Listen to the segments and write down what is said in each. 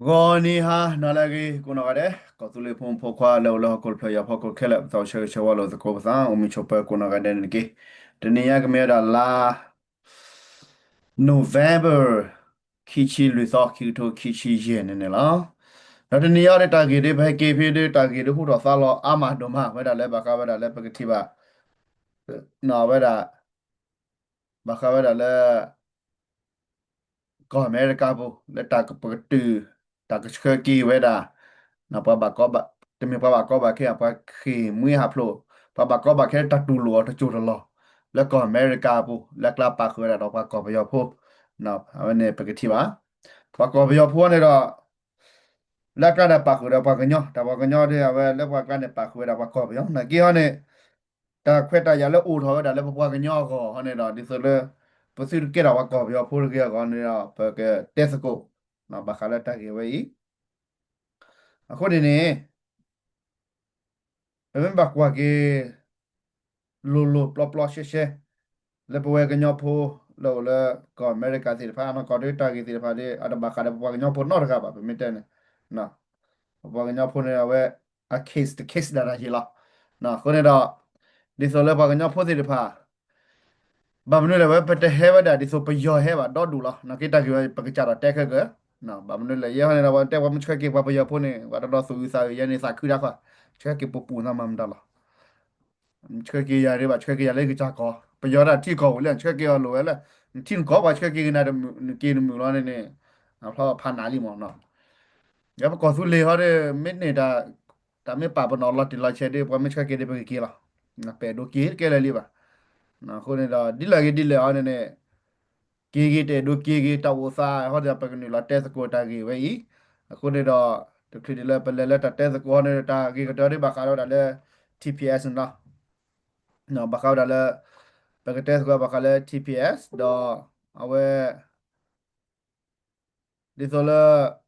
Goni ha nalagi kuna gade kotule pom pokwa lo kolpya ya pokol kele taw she shawalo the kobza umi chopa kuna gade niki tenia gmeda la November kichi lutho kito kichi yen ne la na tenia de target de bhe ke phe de target de hu ro sa lo ama do ma weda le baka weda le pakati ba na weda le ko America bo le ta ko pakatu ta ko ki weda na pa ba ko ba te mi pa ba ko ba ke pa khi mui ha plo pa ba ko ba ke ta tu lo ta chu loแล้วก็อเมริกาปูแล้วกลับปากคือเราปากกอบยอพูเนาะอันนี้เป็นที่ว่าปากกอบยอพูเนี่ยเราแล้วก็ได้ปากคือเราปากกันยอแต่ปากกันยอที่เอาไว้แล้วปากกันเนี่ยปากคือเราปากกอบยอนะกี่ฮะเนี่ยแต่เควตายาแล้วอู่ทอแต่แล้วปากกันยอก็ฮะเนี่ยเราดิสุดเลยภาษาอังกฤษเราปากกอบยอพูดกี่ก็เนี่ยเราปากเทสโก้นะปากอะไรตากี่ไว้อีคนนี้เป็นปากว่ากี่ลุปลอปลอเช่แล้วพอเวกันยอพูแล้วก็อเมริกาสิฟ้านะก็ด้วยตากีสิฟ้าดิอาจจะบักอะไรพวกกันยอพูนอร์ครับแบบไม่เต้นนะพวกกันยอพูเนี่ยเวa case the case ดาราฮิละนะคนนี้เราดิโซเลพวกกันยอพูสิฟ้าบางมื้อเลยเวไปเตะเฮวดาดิโซไปยอเฮวดอดูละนะคิดตากี่ว่าปากจาระเตะกันนะบางมื้อเลยยังเนี่ยเราเตะว่ามันช่วยเก็บว่าไปยอพูเนี่ยว่าเราสู้สายยันนี่สักคือได้ค่ะช่วยเก็บปุ๊บปุ๊บนะมันได้ละ 吹给伢的吧，吹给伢那个咋搞？不要了，提高了，吹给要落了，你听高吧，吹给那的给的没了呢，啊，他怕哪里嘛呢？要不告诉你好的，没那的，咱们爸爸拿了的了钱的，我们吹给的不给了，那白都给了你吧，那后来的，的了呢，给的都给到我仨，或者不给你了，但是给我打给喂，后来的。तो फिर ले पहले ले टट्टे से कोने टा की कटोरी बकालो डाले TPS ना no bakal dale paketes gua bakal TPS do awe di sola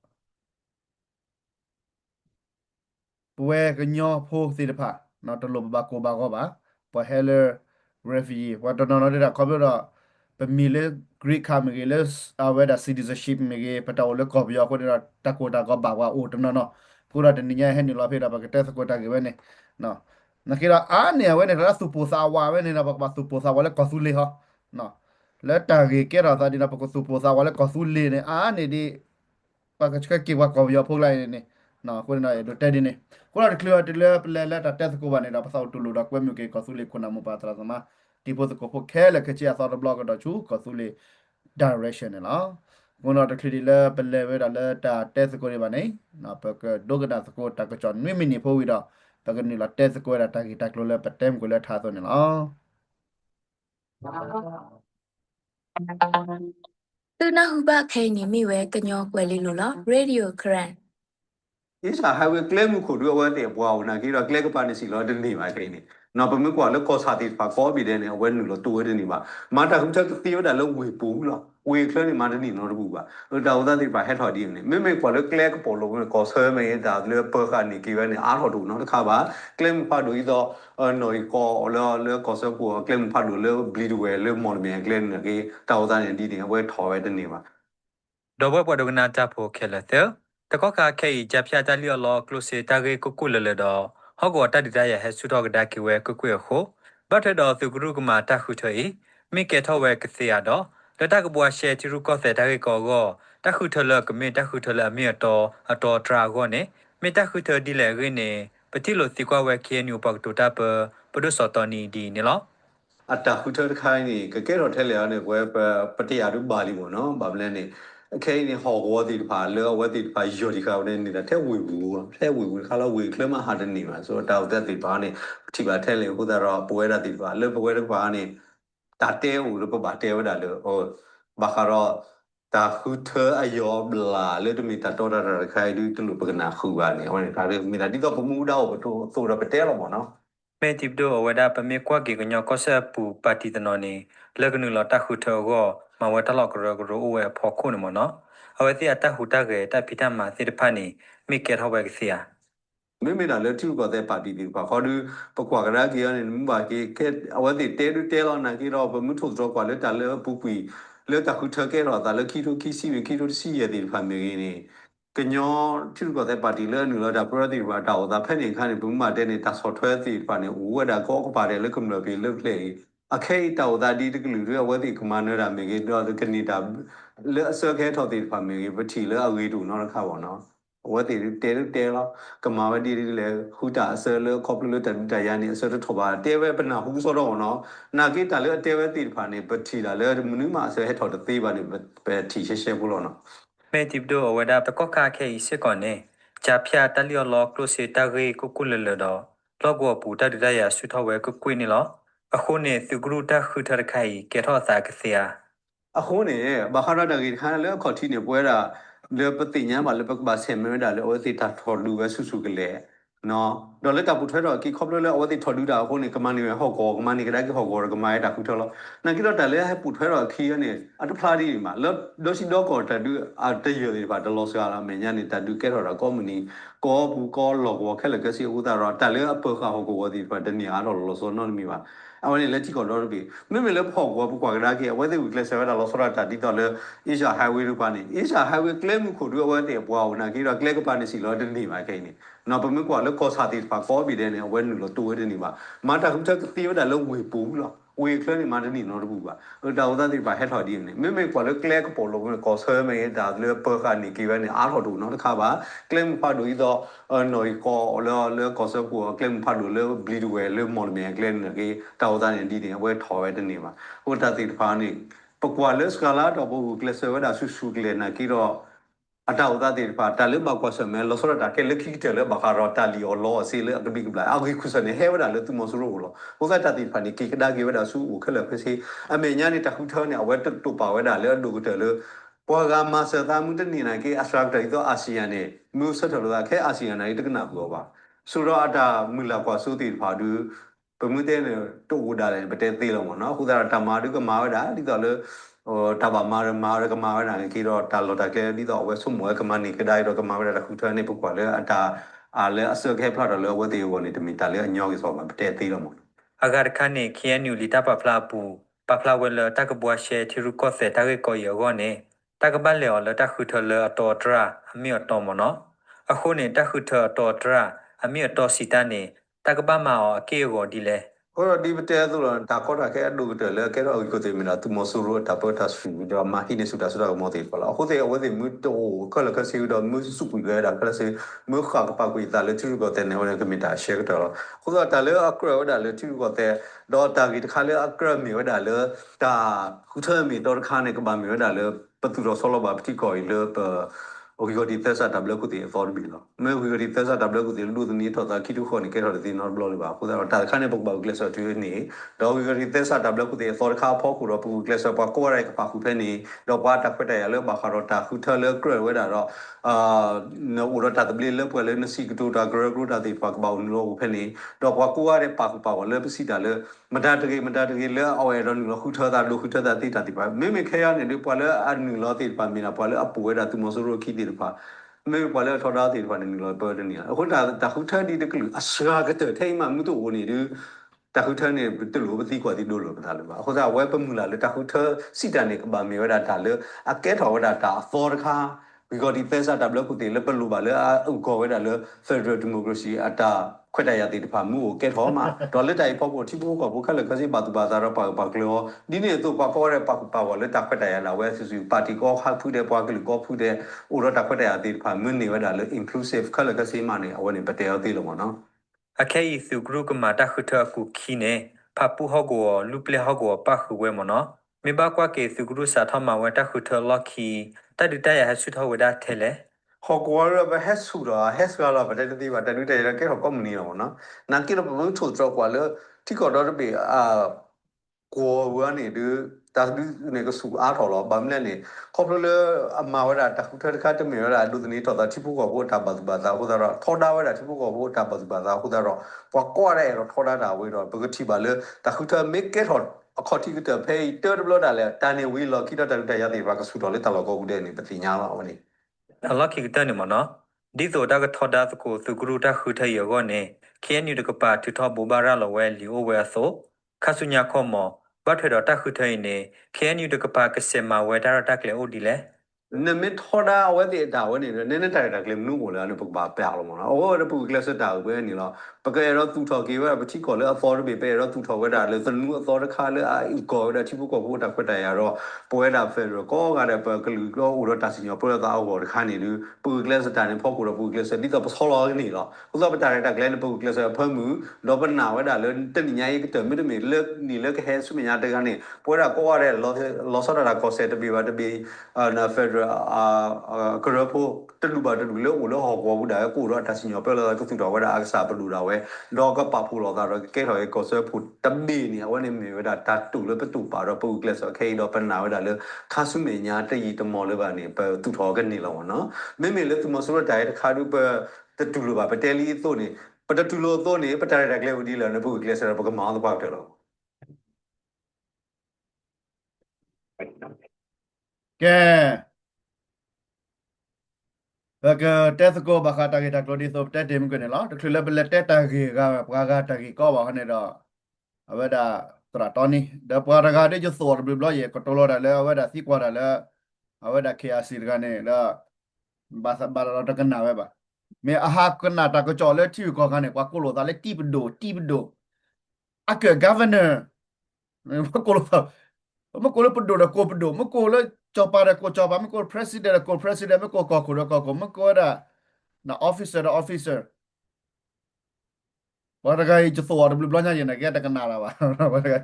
puwe kenyo phu si de pha no to lo ba ko ba ko ba po heller refugee wa to no de da ko do pe mi le greek ka mi le awe da citizenship mi ge pata ole ko bi ko de ta ko da ko ba wa o to no no pura de ni nya he ni lo phe da paketes ko ta ge we ne no na kira a ne we ne da su po sa wa we ne na ba su po sa wa le ko su le ha no แล้วตาเกเกราซาดินาปกสุโปซาวาและก็สุเลเนี่ยเนี่ยดิปากชะเกว่าก็ยอพวกไรเนี่ยนะคนน่ะดูเตดิเนี่ยคนน่ะเคลียร์เลตาเตสกูบาเนี่ยภาษาตุลูดอกเวมิเกก็สุเลคนน่ะมุปาตราสมาที่พอสก็พวกแค่ละคือจะสอนบล็อกก็ได้ชูก็สุเล direction เนี่ยล่ะคนน่ะเคลียร์เป็นเลเวลละตาเตสกูเนี่ยบาเนี่ยนะปากดูกระดาษสกูตากจอนไม่มีนี่พอวิดาปากนี่ละเตสกูละตากิตากโลละปะเต็มกูละท่าตัวเนี่ยล่ะ သူနာဟုဘခဲနေမိဝဲကညောကွယ်လေးလို့လားရေဒီယိုခရန် Isa highway claim ko do wa te bwa na ki ro claim pa ni si lo de ni ba kai ni no pa mi kwa lo ko sa ti pa ko bi de ne wa nu lo tu de ni ba ma ta hu cha ti yo da lo we pu lo we claim ni ma de ni no de bu ba lo da wa ti pa head ho di ni me kwa lo claim ko po lo ko se me da lo pa ka ni ki wa ni a ho du no de kha ba claim pa do i do no i ko lo ko se ko claim pa do lo bleed we lo mon me claim ni ki ta wa ni di ni we tho we de ni ba ดอบปดกนาจับโพเคลเตอตะก็คาเคยจับยาจาลีลอคลุเซตาเกกุกุเลเลดอฮอกวตัดดิตายาเฮสุดอกดากิเวกุกุยโคบัตรดอสุกรุกมาตาขุเถยมิเกทอเวกเสียดอแล้วตากบัวเชติรุก็เสตาเกกอก็ตาขุเถลกเมตาขุเถลเมียตออตอตราก็เนเมตาขุเถดิเลเรเนปฏิโลสิกว่าเวเคนิวปักตุตาเปปดุสตอนีดีเนลอ အတာခုထခိုင်းနေကကဲတော့ထဲလေအနေကွယ်ပတိယာဒုဘာလီပေါ့နော်ဘာမလဲနေအခဲနေဟောဝတိတဖာလောဝတိတဖာယောဒီကောင်းနေနေတာထဲဝေဘူးထဲဝေဘူးခါတော့ဝေကလမဟာတနေမှာဆိုတော့တောက်တဲ့ဒီဘာနေထိပါထဲလေခုတော့ပွဲရတိတဖာလောပွဲတဖာနေတာတဲဦးလို့ပတဲဝဒါလို့ဟောဘာခါတော့တာခုထအယောဘလာလေတမီတာတော်ရခိုင်ဒီတလူပကနာခုပါနေဟောနေတာဒီမီတာဒီတော့ပမှုတော့ဘတော့ဆိုတော့ပတဲတော့ပေါ့နော် เมติบโดอเวดาปะเมกว่ากิกญอก็เสปูปฏิตนอนีเลกนุลอตะขุเทอก็มาเวตลอกรกรอเวพอคุนมเนาะเอาเวสิอะตะหุตะเกตะพิตามาสิตะพานีมิเกทอเวกเสีย မိမိတာလက်ထူကတဲ့ပါတီဒီပါခေါ်သူပကွာကရာကြီးနေမဘာကြီးကဲအဝတိတဲတဲလောနာကြီးတော့ဘမှုထုတ်တော့ကွာလက်တလဲပူပီလက်တခုထကဲတော့ဒါလက်ခီတိုခီစီခီတိုစီရတဲ့ဖာမီနေ ကညောတိကောတဲ့ပါတီလဲနူလာဒါပရတိဘာတာဒါဖက်နေခါနေဘုံမာတဲ့နေတာဆော့ထွဲတီပါနေဝဲဒါကောကပါတယ်လဲကမ္လဘီလုတ်လေအခဲတောက်ဒါဒီတကလူရဝဲတီကမနရမေကေတော့ကနေဒါလဲအစခဲထော်တီပါမေကေပတီလဲအဝေးတူနော်ခါပါနော်ဝဲတီတဲလောကမာဝတီလဲဟူတာအစလဲကောပလူတန်တရနေအစထောပါတဲဝဲပနာဟူစောတော့နော်နာကေတာလဲတဲဝဲတီပါနေပတီလာလဲမနူးမှာအစဟဲထော်တဲ့သေးပါနေပဲတီရှဲဘူးလို့နော် မေတိဘဒအဝဒတကောကာခဲစစ်ကောနေဂျာဖျာတလျော်လောကလုစီတရေကုကုလလတော့လောကောပူတတရရဆွထဝဲကုကွေးနေလောအခုနေသူဂရုတခုထရခိုင်ကေထောသာကစီယာ အခုနေဘာခရတာကြီးခါလဲခေါ်တီနေပွဲတာလေပတိညာမလေပကဘာဆင်မဲတာလေအိုတီတာထော်လူပဲဆူကလေနော်ဒေါ်လက်တာပူထွဲတော့ကီခေါပလိုလေအိုတီထော်လူတာအခုနေကမန်နေဟော့ကောကမန်နေကဒါကဟော့ကောကမန်ရတာခုထော်လို့နန်ကီတော့တလဲဟပူထွဲတော့ခီရနေအတဖလာဒီမှာလောဒိုစီတော့ကောတတူအတရရပါဒလောစကလာမညာနေတတူကဲတော့ကောမနီကောဘူးကောလောကောခဲလကစီဦးတာတော့တလဲအပခဟော့ကောဒီပါတနေအားတော့လောစောနော်မီပါအဝနေလက်ကြည့်ကောတော့ပြီမမေလည်းဖောက်ကောဘူးကွာကဒါကေအဝဲတဲ့ကလဆဝဲတာလောစရတာဒီတော့လေအေရှာဟိုင်ဝေးရပါနေအေရှာဟိုင်ဝေးကလဲမှုခုတို့အဝဲတဲ့ပွားဦးနာကေတော့ကလဲကပါနေစီလောတနေပါခိုင်းနေနော်ပမေကွာလေကောစာတီပါကောပြီးတဲ့နေအဝဲနူလောတိုးတဲ့နေပါမာတာခုချက်တီးရတာလုံးဝေပူးလောဝေကလဲနေမာတနေနော်တပူပါတာဝဒတိပါဟက်ထော်ဒီနေမေကွာလေကလဲကပေါ်လုံးကောဆဲမေဒါလေပခါနေကေဝဲနေအားထော်တူနော်တခါပါကလဲမှုဖတ်လို့ဤတော့နော်ကောလေကောဆဲပူကလဲမှုဖတ်လို့လေဘလီဒဝဲလေမော်လမြေကလဲနေကေတာဝဒနေဒီနေအဝဲထော်ဝဲတဲ့နေပါဟိုတာတိဖာနေပကွာလေစကလာတော့ဘူးကလဲဆဲဝဲတာဆူကလဲနာကီတော့အတောက်သားတေပါတလဘကွာဆမဲလောစရတာကဲလက်ခိတယ်လဘခါရတာလီအောလောစီလေအကဘိကဘလာအဂိခုစနေဟဲဝဒါလေသူမဆူရောလောဟိုကတာတိဖာနီကိကဒါဂေဝဒါဆူဦးခလဖစီအမေညာနေတခုထောနေအဝဲတူပါဝဲဒါလေဒုကတယ်လေပွာကမဆတာမှုတနေနာကေအစရက်တိုအာဆီယံနေမြူဆတ်တော်လာခဲအာဆီယံနေတကနာဘောပါဆိုတော့အတာမူလာကွာဆိုတိဖာဒူပမှုတဲ့တူဒါလည်းပတဲသေးလုံးပေါ့နော်ခုသာတမာဒုကမာဝဒါဒီတော့လေတဘာမာရကမာရနာကီတော့တာလော်တာကဲဒီတော့ဝဲဆုမွဲကမနီကဒိုင်တော့ကမာရတာခုထွန်းနေပုကွာလေအတာအားလေအစခဲဖလာတော့လေဝဲတေဝနေတမီတာလေအညောကြီးဆိုမှာပတဲသေးတော့မို့ အဂါခနဲ့ KNU လီတာပဖလာပူပဖလာဝဲလတကဘွားရှဲတီရုကော့စေတကေကိုယောနေတကပတ်လေော်လတခုထလအတော်တရာအမြေတော်မနော်အခုနေတခုထအတော်တရာအမြေတော်စီတနေတကပတ်မအောအကေကိုဒီလေ ဟိုဒီဘတဲဆိုတော့ဒါကောတာခဲအဒုကတလေကဲတော့ကိုတေမနာသူမဆူရောတပတ်တာဆူတော့မာဟိနေဆူတာဆိုတော့မောတေဖလာအခုတေအဝဲတေမူတိုကလကစီတော့မူစုပူရဲတာကလစီမူခါကပါကွေတာလေသူကတဲ့နေဝဲကမီတာရှေကတော့ခုတော့တာလေအကရဝဒါလေသူကတဲ့ဒေါ်တာဂီတခါလေအကရမီဝဒါလေဒါခုထမီတော့ခါနေကပါမီဝဒါလေပတူတော့ဆောလဘာပတိကိုလေโอเคก็ดีเตซ่าดับเบิลกูตีฟอร์บิลเมื่อก็ดีเตซ่าดับเบิลกูตีลูดนี้ถอดตาคิดทุกคนนี่แค่ถอดตีนอร์บลอเลยป่ะคุณแต่แต่ขั้นในปกบอกเกลสตัวนี้เราก็ดีเตซ่าดับเบิลกูตีฟอร์ข้าวพ่อคุณเราปูเกลสปะก็อะไรกับปากคุณเพื่อนนี้เราว่าตักไปแต่เรื่องบาคาร์ตาคุณเธอเลิกเกลือไว้แต่เราเนื้ออุดตัดเบลเลิกเพื่อเลิกนสีกตูตาเกลือกรูตาตีปากเบาเนื้อเพื่อนนี้เราว่ากูอะไรปากเบาเลิกไปสิแต่เลิกมันได้ตะกี้เลิกเอาไอ้เราหนึ่งเราคุณเธอตาลูกคุณเธอตาตีตาตีไปไม่แค่ยันเนี่ยพอเลิกอันหนึ่งเราตีไปมีนะพอเลิกอัปปุไว้แต่ตัวมันสุรุคิดตีไปไม่พอแล้วทอดาตีฟันนี่เราเปิดนี่อ่ะคนแต่คุณเธอดีตะกลืออาสาก็เจอเท่มามุตุโอนี่ดูแต่คุณเธอเนี่ยตลุบตีกว่าที่ดูหลุดไปเลยว่าคนแต่เว็บมือละเลยแต่คุณเธอสิตานี่ก็บามีว่าด่าเลยอาแกถอว่าด่าฟอร์ค่ะวิกฤตเตซ่าดับแล้วคุณตีแล้วเป็นรูปเลยอุกว่าด่าเลย Federal Democracy อัตราခွက်တရတဲ့ဖာမှုကိုကဲထောမှာဒေါ်လက်တိုင်ဖို့ကိုတိဖို့ကဘုခလကစီဘာတူဘာသာရပါကလောဒီနေ့တော့ပါကောရပါပါဝလက်တခွက်တရလာဝဲဆူပါတီကောခါဖူတဲ့ပွားကလကောဖူတဲ့ဥရတခွက်တရတဲ့ဖာမင်းနေဝဒါလေ inclusive ခလကစီမနေအဝနေပတဲရသေးလို့မနော်အခဲဤစုဂရုကမာတခုထကူခီနေဖပူဟောကိုလူပလေဟောကိုပခုဝဲမနော်မေဘကွာကေစုဂရုစာထမဝဲတခုထလော်ခီတတတရဟဆုထဝဒထဲလေဟောကွာရဘဟက်ဆူရာဟက်စကလာဘတဲ့တိပါတနုတဲ့ရကဲဟောကမနီရောနော်နာကိရဘမထုထကွာလေတိကောတော့ဘေကိုဝါနေဒီတာဒူနေကဆူအားထော်လောဗမ်လဲနေခေါပလလေအမဝရတာခုထခတ်တမေရလူဒနီတော့တာတိပုကောဘောတာဘတ်ဘာသာဟိုဒါတော့ထော်တာဝရတိပုကောဘောတာဘတ်ဘာသာဟိုဒါတော့ပွားကောရဲတော့ထော်တာဝေတော့ဘဂတိပါလေတခုထမေကေထော်အခတိကတဖေးတော်ဘလဒါလေတာနေဝီလော်ကိတော့တရတဲ့ဘာကဆူတော်လေတလောကောဦးတဲ့နေပတိညာလောဝနေအလော်ခိကတနေမနော်ဒီတော့တကထော်တာကိုသူဂရုတခုထယောနေ KNU တကပါထထဘူဘာရလဝဲလီအိုဝဲဆိုခဆုညာခောမောဘတ်ထရတခုထိုင်နေ KNU တကပါကစမဝဲတာတကလေအိုဒီလေ နမထော်ဒါဝဲတဲ့တာဝဲနေနည်းနည်းတိုင်တာကလေးမနုကိုလည်းပုတ်ပါပြလို့မနော်အော်တပူကလစ်တာဝဲနေတော့ပကယ်တော့သူထော်ကေဝဲပတိကောလည်းအသော်ပဲပဲတော့သူထော်ဝဲတာလေသနုအသော်တခါလေအိကောတဲ့ချိပုကောဖို့တာခွတ်တယ်ရတော့ပွဲတာဖဲတော့ကောကတဲ့ပကလူကောဦးတော့တာစညောပွဲတာအော်တခါနေလူပူကလစ်တာနေဖောက်ကိုတော့ပူကလစ်ဒီတော့ပစောလောနေတော့ဥသောပတာတာကလေးပူကလစ်ဖမ်းမှုတော့ပနာဝဲတာလေတနညာရေးကတမီမီလက်နီလက်ခဲဆုမညာတကနေပွဲတာကောရတဲ့လောဆောတာကောဆက်တပီပါတပီနာဖက်ဒရကရဖို့တလူပါတလူလို့လို့ဟောကောဘူးဒါကိုတော့တဆင်ညောပြောလာကသူတော်ဝဲတာအစားပလူတာဝဲတော့ကပဖို့တော့ဒါတော့ကဲတော်ရဲ့ကောဆဖို့တမီနေဝဲနေမီဝဲတာတတူလို့ပတူပါတော့ပုတ်ကလဆိုခဲတော့ပနာဝဲတာလေခါဆုမညာတရီတမော်လို့ပါနေသူတော်ကနေလောနော်မေမေလေသူမဆိုတော့ဒါရခါတို့ပတတူလို့ပါပတဲလီသို့နေပတတူလို့သို့နေပတရတဲ့ကလေးဦးဒီလာနေပုတ်ကလဆိုတော့ပကမောင်းတော့ပေါ့တယ်လို့ ကဲဘကတက်စကိုဘခတာဂီတာကလိုဒီဆိုတက်တယ်မကနေလားတခလဘလက်တက်တာဂီကဘာဂတာဂီကောပါခနေတော့အဝဒတရာတော်နီဒပွာရဂါဒေကျသောဘဘလယေကတိုလိုရလဲအဝဒစီကွာရလဲအဝဒခေယာစီကနေလာဘာသာဘာရတကနာဝဲပါမေအဟာကနာတာကကြောလဲတီကောကနေကွာကိုလိုတာလဲတီဘဒိုအကဂဗနာကိုလိုမကိုလိုပဒိုကိုပဒိုမကိုလိုကြောပါရကိုကြောပါမကို president ကို president မကိုကိုမကိုရာna officer ဘာတကယ်ကျသောရဘလညာရင်ကတကနာလာပါဘာတကယ်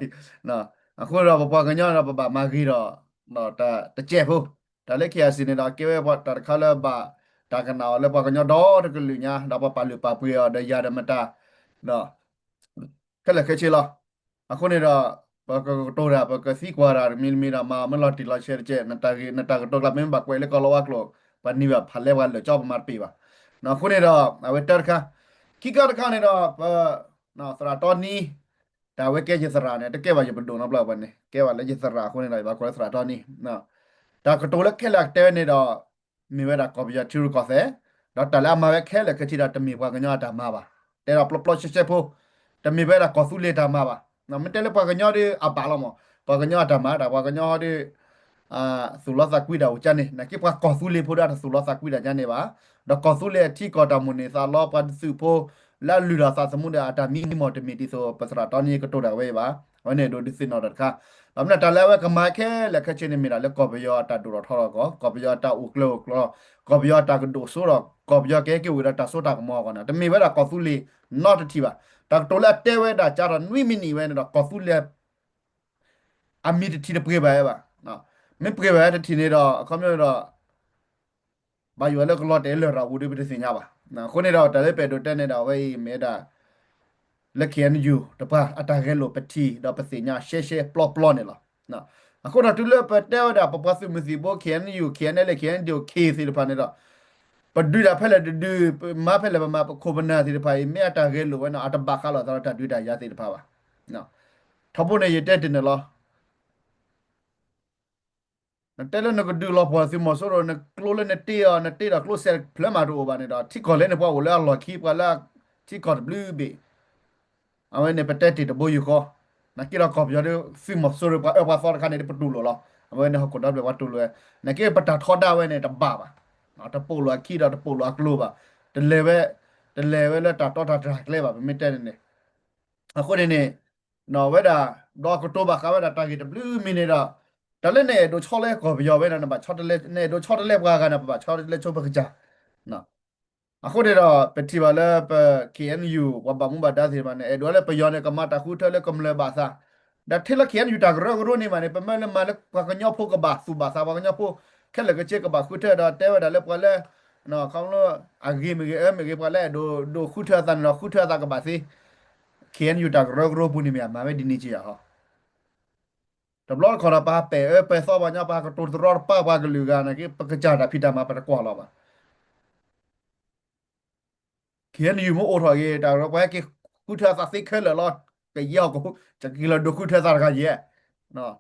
နော်အခုတော့ပပကညတော့ပပမာဂီတော့နော်တကြက်ဖို့ဒါလက်ခရစီနေတာကေဝဲဘတခါလဘတာကနာလပကညတော့တကလူညာတော့ပလူပပွေရဒရမတာနော်ကလခချီလာအခုနေတော့ပကတိုရာပကစီကွာရာမီမီရာမလတီလာရှယ်ကျဲနတာကတော့လာမင်းဘကွဲလေကလောဝကလောပနိဝဖလဲဝါလကြောက်မတ်ปีပါနော်ခုနေတော့အဝတရခခိကတခါနေတော့နော်စရာတော်နီဒါဝဲကဲကျစရာနဲ့တကဲပါရပဒုံနော်ဘလာဘနဲ့ကဲပါလေကျစရာခုနေတော့ဘာကွဲစရာတော်နီနော်ဒါကတိုလက်ခဲလက်တဲနေတော့မိဝဲတာကော်ပီယာချူကောဆဲတော့တလာမဝဲခဲလက်ခချီတာတမီဘွားကညတာမှာပါတဲတော့ပလပလချက်ချက်ဖို့တမီဝဲတာကောဆူလေတာမှာပါနော်မတဲလေဘွားကညဒီအပါလောမဘွားကညတာမှာဒါဘွားကညဒီสุลสักวิดาจันนี่นะคิดว่ากอสุเลโพดาสุลสักวิดาจันนี่ပါดอกกอสุเลที่กอตามุนนี่ซาลอปัดสุโพละลุราซาสมุดาตามีมอตมีติโซปสระตอนนี้ก็โตดาเวบาวันนี้โดดิสินอดค่ะบำนาตาแล้วก็มาแค่และแค่เชนมีละแล้วกอบยอตาดูรทอก็กอบยอตาอุกโลกลอกอบยอตากดูสุรกอบยอแกกิวดาตาโซตากมอกันนะแต่มีเวลากอสุเลนอตทีบ่ตาโตละเตเวดาจาระนุยมินีเวนะดอกกอสุเลอามีทีเดเปรบายบ่เนาะไม่เปรบายทีนี้ดอกเขาไม่ดอกဘာယူလဲကလော့တဲလရာဦးဒီပစင်ညာပါနော်ခုနေတော့တလေးပဲတော့တက်နေတော့ဝေးမဲတာလက်ခင်ယူတပါအတာခဲလို့ပတိတော့ပစင်ညာရှဲပလော့ပလော့နေလားနော်အခုတော့တူလပတဲတာပပစမစီဘောခင်ယူခင်နဲ့လက်ခင်ဒီခေစီလပနေတော့ပဒူတာဖဲလေဒူမဖဲလေမခိုဘနာစီတပါမဲအတာခဲလို့ဝနော်အတဘခါလို့တော့တဒူတာရသေးတပါပါနော်ထဖို့နေရတဲ့တင်နော်တဲလနကဒူလောပွားစီမဆိုရနကလိုလနတီယာနတီရာကလိုဆယ်ဖလမာဒိုဘာနေတာတီကောလဲနပွားဝလာလော်ခီပါလာတီကောဘလူးဘီအဝဲနေပတက်တီတဘိုယူခေါနကီရာကောပြရစီမဆိုရပါအဝါဖော်ခါနေပတူလောအဝဲနေဟကောဒဘလဝတူလဲနကေပတာထောဒါဝဲနေတဘာပါနော်တပိုလောခီရာတပိုလောကလိုပါတလေဝဲလက်တာတော့တာကလဲပါမတက်နေအခုနေနော်ဝဲတာတော့ကတိုဘာခါဝဲတာတာဂီတဘလူးမီနေတာဒါလည်းနဲ့တို့6လဲကောပြောပဲနော်6တလဲနဲ့တို့6တလဲပွားကနော်ပါ6တလဲချုပ်ပကကြနော်အခုတည်းတော့ပတိပါလဲပ KNU ဝဘမှုဘာဒါစီမနဲ့တို့လည်းပယောနဲ့ကမတာခုထလဲကမလဲဘာသာဒါထလ KNU တာဂရနေမနဲ့ပမလဲမလဲကညောဖို့ကဘာစုဘာသာဘာညောဖို့ခက်လကချေကဘာခုထတော့တဲဝဒါလဲပွာလဲနော်ကောင်းလို့အဂိမဂေမဂေပွာလဲတို့ခုထတန်နော်ခုထတာကဘာစီ KNU တာဂရပူနေမြမှာပဲဒီနေ့ကြည့်ရဟောတဘလခေါ်တာပါပဲစောပါညာပါကတူတော်ပါကလူကနကေပကကြတာဖိတာမှာပတကွာလာပါခင်ယူမအိုထော်ရေတာတော့ဘာကေခုထသာသိခဲလောကေရောက်ကိုချကီလာဒုခုထသာကရဲ့နော်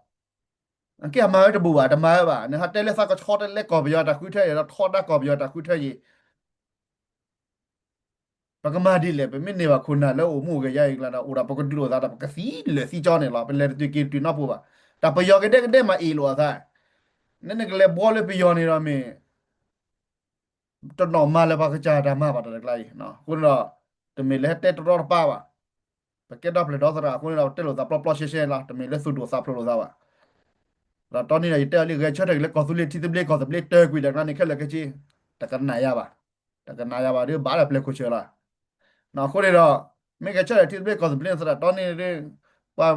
အကေအမားတဘူပါတမားပါနဟာတဲလက်စကချောတဲလက်ကောပြောတာခုထရတော့ထောတာကောပြောတာခုထရေပကမာဒီလေပမင်းနေပါခုနာလောအမှုကရိုက်လာတော့အိုတာပကဒလို့သာပကစီလေစီကြောနေလားပလဲတူကီတူနော်ပူပါတာပယောကတဲ့မှာအီလောသာ nene kele bole pe yoni ra me to no ma le ba ka cha da ma ba da klai no kun ro te me le te to ro pa ba pa ke da ple do sa ra kun ro te lo sa pro she she la te me le su do sa pro lo sa ba ra to ni na te ali ge cha de le ko su le ti te ble ko te ble te gui da na ni khele ke chi ta kan na ya ba ta kan na ya ba de ba la ple ko che la no kun ro me ge cha de ti ble ko te ble sa ra to ni de wa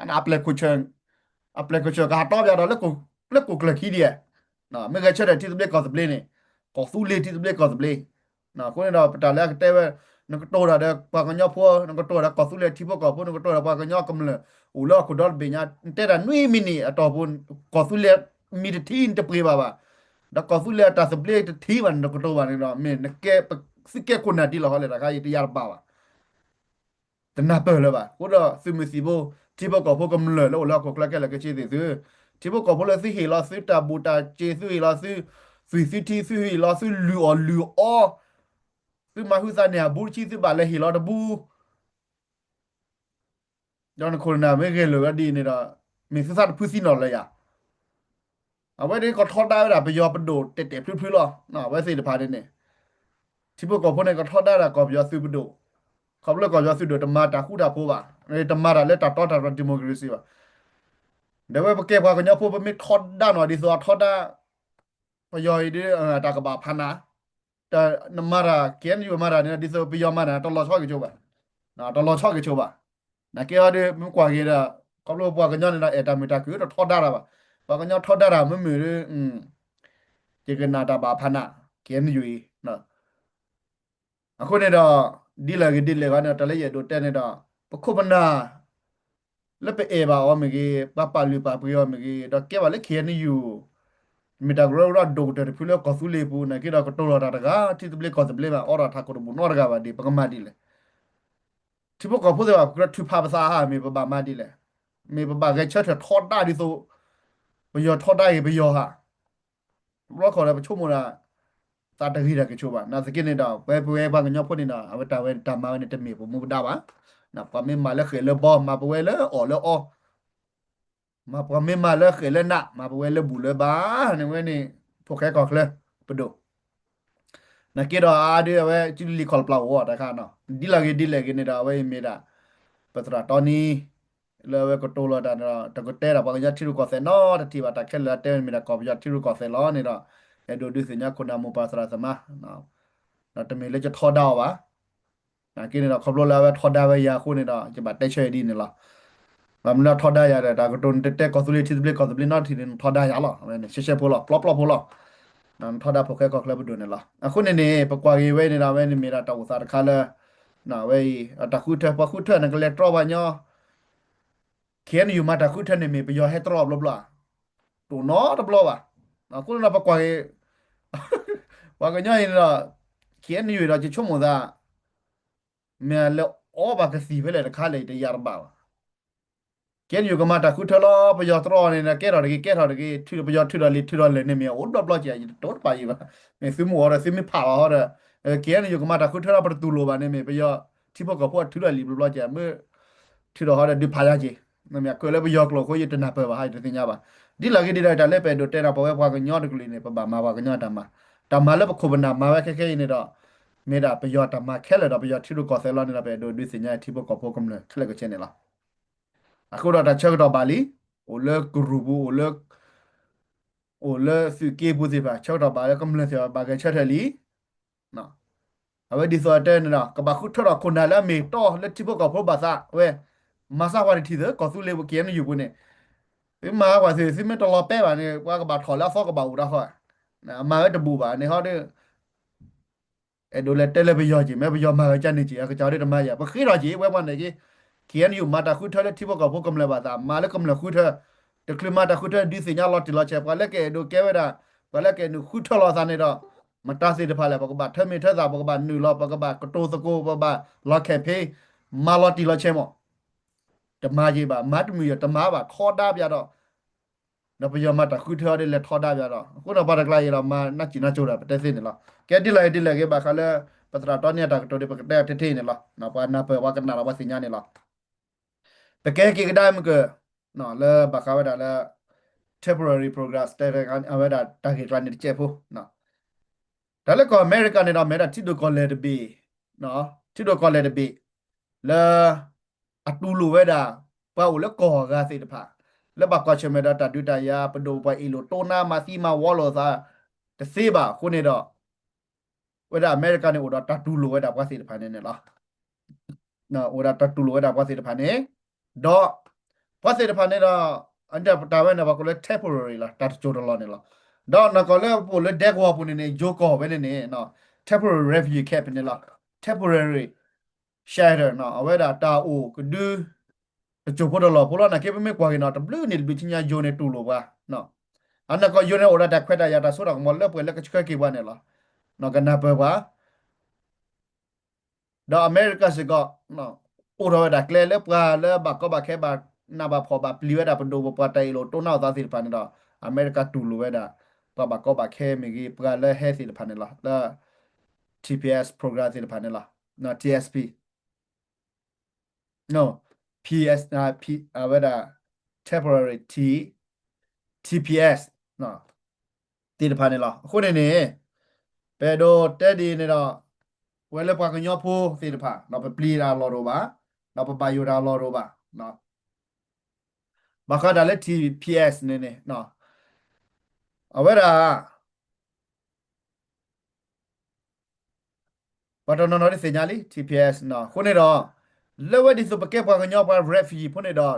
an aple ko chen aple ko che ga to ya do le ko kle ki die no me ge cha de ti ble ko te ble ni ko su le ti ble ko te ble no kun ro pa ta la te we nó có trôi ra đây qua cái nhau phua nó có trôi ra có số lượng chi phua có phua nó có trôi ra qua cái nhau cầm lệ u lo của đó bị nhá thế là nuôi mini ở đó phun có số lượng mi được thiên tập kia bà đó có số lượng ta sắp lấy thi văn nó có trôi vào nó mình nó cái cái con nào đi là họ lại cái gì yar bàแต่น่าเปิดเลยป่ะกูรอซื้อมือสีโบที่พวกก็พวกกำเลยแล้วเราก็กล้าแก่ละก็เชื่อซื้อที่พวกก็พวกเราซื้อเฮลาซื้อตาบูตาเจซื้อเฮลาซื้อที่ซื้อเฮลาซื้อลือซื้อมาฮือซาเนี่ยบูชีซื้อบาเลยเฮลาตะบูย้อนคนน่ะไม่เกเลยก็ดีนี่ละมีซื้อสัตว์พื้นที่นอนเลยอ่ะเอาไว้ได้ก็ทอดได้ละไปยอประโดดเตะๆพลื้ๆหรอน่ะไว้สิจะพาได้เนี่ยที่พวกก็พวกนั้นก็ทอดได้ละก็ยอซื้อประโดดเขาเลิกก็ยอซื้อโดดมาตาคู่ตาโพบ่ะไอ้ตมาละเลยตาต้อตาดิโมคราซีว่ะเดี๋ยวไว้เก็บว่ากันยอพวกไม่ทอดได้หน่อยดีสัวทอดได้ไปยอยดิตากระบะพันนะแต่นมาระเกียนอยู่มาระเนี่ยดิสัวไปยอมานะตลอดชอบกี่โจบ่ะนะตลอดชอบกี่โจบ่ะนะเกี่ยวดิมันกว่ากี่ละเขาเลิกว่ากันยอเนี่ยเอตามิตาคือทอดได้ละบ่ะว่ากันยอทอดได้ละไม่มีเจกันนาตาบาพันนะเกียนอยู่เนาะအခုနေတော့ဒီလေကတော့တလေးရတော့တဲ့နေတော့ပခုပနာလက်ပေပါအောမကြီးပလူပပယောမကြီးတော့ကဲပါလေခေနေယူမီတာဂရောရဒိုတဖူလကဆူလေပူနကိတော့ကတော်ရတာကတိတပလေကောတပလေပါအော်ရထာကိုဘူးနော်ရကပါဒီပကမဒီလေတိဘကဖို့တော့ကရထူဖာပစာဟာမေပပမဒီလေမေပပကချက်ထထောတာဒီဆိုဘယောထောတာရေဘယောဟာဘရခေါ်တယ်ပချုံမလားတာတကြီးရကချိုးပါနာစကိနေတော့ပွဲဘာကညောဖို့နေတာအဝတာဝဲတမဝဲနေတမီပမူဒါပါနာပမေမာလက်ခေလဘောမပွဲလေအော်လေအော်မပမေမာလက်ခေလနာမပွဲလေဘူးလေဘာနေဝဲနေဖိုခဲကောက်လေပဒိုနာကေတော့အာဒီဝဲချီလီခေါ်ပလာဝတာခါနော်ဒီလာကေနေတာဝဲမေတာပတရာတော်နီလေဝဲကတိုလာတာတကတဲတာဘာကညတီရူကောဆဲနော်တတိပါတခဲလာတဲမေတာကောပြတီရူကောဆဲလောနေတော့အဲ့ဒိုဒုစညာခုနာမပါစရာစမနော်တမေလေချထော်တော့ပါနာကိနေတော့ခပလိုလာပဲထော်တာပဲရာခုနေတော့ကျပါတက်ချဲဒီနေလားမမနာထော်တာရတဲ့ဒါကတုန်တက်ကောစလီတီဘလကောစလီနော်တီထော်တာရလားရှေပိုလားပလော့ပိုလားနန်ထော်တာဖိုခဲကောကလဘဒုနေလားအခုနေပကွာကြီးဝဲနေတာဝဲနေမီတာတော့စားတခါလဲနော်ဝဲတခုထပခုထနကလက်တော့ပါညောခဲနယူမတခုထနေမီပယောဟက်တော့ဘလဘလာတူနော်တဘလပါအခုနပကွာကြီးว่ากันย่อยนี่ละเขียนอยู่เราจะชั่วโมงละแม่แล้วอ้อบากสีไปเลยค่าเลยจะยารบ่าวเขียนอยู่ก็มาตะคุทะลอปยอตรอนี่นะแกรอดกีทุปยอทุรลิเนี่ยเมียโอ้ดบลอจะโตดไปอยู่บ่แม่ซื้อหมูอ่ะซื้อไม่ผ่าอ่ะเขียนอยู่ก็มาตะคุทะลอประตูโลบาเนี่ยเมียปยอที่พวกก็พวกทุรลิบลอจะเมื่อทุรอได้ดิพายาจีเนี่ยเมียก็เลยปยอกโลก็ยตนาเปบ่ให้ติญาบ่ดิลากีดิได้ตะเลเปโดเตราปเวพากันยอดกลีเนี่ยปบามาว่ากันยอดตามาตามาแล้วคุบนามาไว้แค่ๆนี่ดอกเมดาไปยอดตามาแค่เลยดอกไปยอดที่รูกอเซลอนนี่ละไปโดยสิญญาที่พวกก็พวกกำเลยแค่เลยก็เช่นนี่ล่ะအခုတော့တချက်တော့ပါလီโอเลกรูบูโอเลสุเกบูสิပါချက်တော့ပါကำเลยเสียบาก็ချက်တယ်လီနော်အဝဲဒီဆိုတဲ့နော်ကဘာခုထတော့ခုနာလာမေတော့လက်ที่พวกก็พวกบาซาเว้มาซาว่าที่เด้ก็สุเลบเกียนอยู่ปุ่นเนี่ยมาว่าสิไม่ตลอดแป้ว่าเนี่ยว่าก็บาถอแล้วซอกก็บาอูดาฮะนะมาไว้ตะบูบาในเฮาเด้အဲ့ဒိုလက်တက်လက်ပယောကြီးမဲပယောမှာကြနေကြီးအကြောင်းတမရပခိတော်ကြီးဝဲဝနေကြီးkiếnอยู่มาตะคุทะที่พวกก็พวกกำลังบาตามาแล้วกำลังคุทะตะคลิมาตะคุทะดิสิญญาลอติลอเชปก็แล้วแกดูแกเวดาก็แล้วแกนูคุทะลอซานี่ดอกมาตาสิตะพาแล้วปกบาทะเมทะซาปกบานูลอปกบากโตสโกปบาลอแคเพมาลอติลอเชมอตะมาจีบามัดมือตะมาบาทอดาบยาดอกนปยมาตะคุทะได้แล้วทอดาบยาดอกกูน่ะบาตะไกลเรามานักจินาโจดาปะเตสินี่ล่ะแกดิไลแกบาคาเลปตราตอนเนี่ยตะโตดิปกะเตเทนี่ล่ะนะปานะเปว่ากันนะว่าสิญญานี่ล่ะแต่แกกี่ก็ได้มันก็เนาะแล้วบักเขาว่าได้แล้ว temporary progress တဲ့ကအဝဲတာ target ကနေချက်ဖို့နော်ဒါလည်းကောအမေရိကန်နဲ့တော့မဲတာတိတို့ကောလဲတပြီနော်တိတို့ကောလဲတပြီလာအတူလိုဝဲတာပါဦးလည်းကောကစိတ်တဖာလက်ဘကောချမေတာတဒူတယာပဒိုပါအီလိုတိုနာမာစီမာဝေါ်လောသာတစေးပါခုနေတော့ဝဲတာအမေရိကန်နဲ့ဟိုတော့တတူလိုဝဲတာပါစိတ်တဖာနေလားနော်ဟိုတာတတူလိုဝဲတာပါစိတ်တဖာနေတော့ပါစိတ်တဖာနေတော့အန်တာတာဝဲနေပါကိုလဲ temporary လားတတ်ချိုတော်လောနေလားတော့နကောလဲပိုလဲဒက်ဝါပူနေနေဂျိုကောပဲနေနေနော် temporary refugee camp နေလား temporary shelter နော်အဝဲတာတာအိုကဒူအချိုဖို့တော့လောပိုလာနာကေပမေကွာကနော်တဘလူနေဘီချညာဂျိုနေတူလိုပါနော်အနကောယိုနေအော်ဒါခွက်တာရတာဆိုတော့မလဲပွဲလက်ကချွဲကေပါနေလားနော်ကနာပဲပါတော့အမေရိကစကနော်အိုရောဒါကလဲလဲပွာလဲဘာကဘာခဲဘာနာဘာဖော်ဘာပလီဝဲတာပဒိုဘပတိုင်လိုတိုနောက်သားစီဖာနေတော့အမေရိကတူလိုဝဲတာဘာကဘာခဲမီကြီးပွာလဲဟဲစီဖာနေလားဒါ TPS program စီဖာနေလားနော် TSP no PS P whether temporary TPS နော်တီတဖာနေလားအခုနေနေဘယ်တော့တက်ဒီနေတော့ဝဲလပွားကညောဖိုးတီတဖာနော်ပပလီရာလော်တော့ပါနော်ပပယိုရာလော်တော့ပါနော်ဘာခါဒါလဲ TPS နေနေနော်အဝဲတာဘာတော့နော်ဒီစညာလီ TPS နော်ခုနေတော့လဲဝဲဒီစပကေပွားကညောပါ refugee ဖုန်နေတော့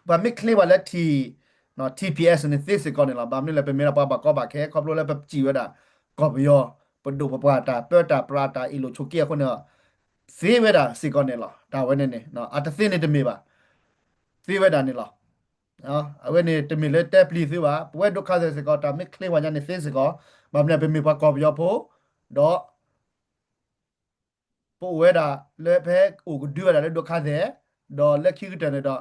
ဘာမစ်ကလေးပါလက် နော် TPS နဲ့ this ကောနေလားဘာမလဲပဲမေရာပါပါကောပါခဲခေါပလိုလဲပဲကြည်ဝတာကောဘယောပဒုပပတာပတာပရာတာအီလိုချိုကီခုနဇေဝတာစီကောနေလားဒါဝဲနေနေနော်အတသိနေတမေပါဇေဝတာနေလားနော်အဝဲနေတမေလဲတက်ပလီစီပါပွဲဒုက္ခစကောတာမစ်ကလေးဝညာနေ this ကောဘာမလဲပဲမေပါကောဘယောဖို့တော့ပိုဝဲတာလဲဖဲအိုကဒူရတာလဲဒုက္ခတဲ့တော့လက်ခိကတနေတော့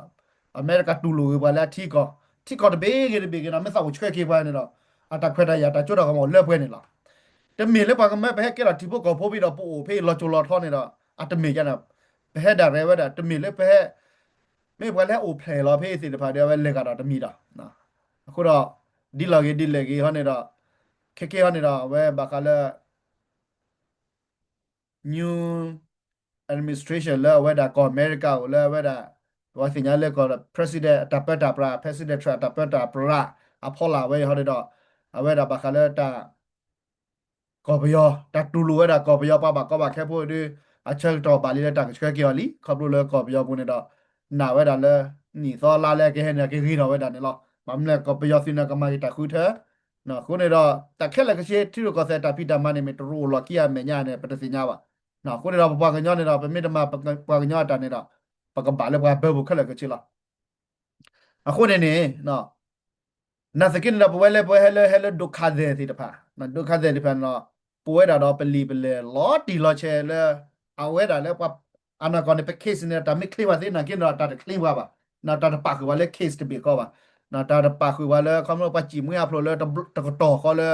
အမေရိကတူလိုပါလားတီကောတဘေးကေဘေးကနမဆောက်ချွဲကေပါနေတော့အတခွက်တရတာကျွတ်တော့ကမောလက်ပွဲနေလားတမီလေပါကမဲဘဲကဲလာတီဘကောဖိုးပြီးတော့ပို့ဖေးလောချိုလောထောနေတော့အတမီကျနာဘဲဒါရဲဝဒါတမီလေဘဲမေဘလဲအိုဖလေလောဖေးစီတဖာတဲ့ဝဲလက်ကတော့တမီတာနော်အခုတော့ဒီလာကြီးဟောနေတော့ခေဟောနေတော့ဝဲဘာကလဲ new administration လဲဝဲဒါကောအမေရိကကိုလဲဝဲဒါဘာစညာလဲကော president တပတ်တာပရာ president ထတပတ်တာပရာအဖော်လာဝဲဟောနေတော့အဝဲဒါဘာကလဲတာကောဘယောတတူလိုဝဲတာကောဘယောပါပါကောပါခဲဖို့ဒီအချက်တော့ပါလီလက်တာချဲကေော်လီခေါပလိုလဲကောဘယောပုန်နေတော့နာဝဲတာလဲနီသောလာလဲကေဟဲနေကေဂီတော့ဝဲတာနေလောမမလဲကောဘယောစင်နကမာတာခုထဲနော်ခုနေတော့တခက်လက်ကရှိတီရိုကောဆက်တာပိတမနေမီတရူလော်ကီယာမညာနေပတစညာပါနော်ခုနေတော့ပွားကညောနေတော့ပမိတမပွားကညောတာနေတော့ပကဘာလဲပွားဘဲဘူးခက်လက်ကချီလာအခုနေနေနော်နာစကိနတော့ပွဲလဲပွဲဟဲလဲဒုခါတဲ့စီတဖာနော်ဒုခါတဲ့ဒီဖာနော်ပွဲတာတော့ပလီပလေလော်တီလော်ချဲလဲအဝဲတာလဲပွားအနာကောနေပ case နေတာမိကလေးပါသေးနာကိနတော့တာကလေးပါနော်တာပါကွာလဲ case တပြီကောပါနော်တာပါကွာလဲခမလို့ပါကြည့်မွေးအဖလို့လဲတကတော့ခေါ်လဲ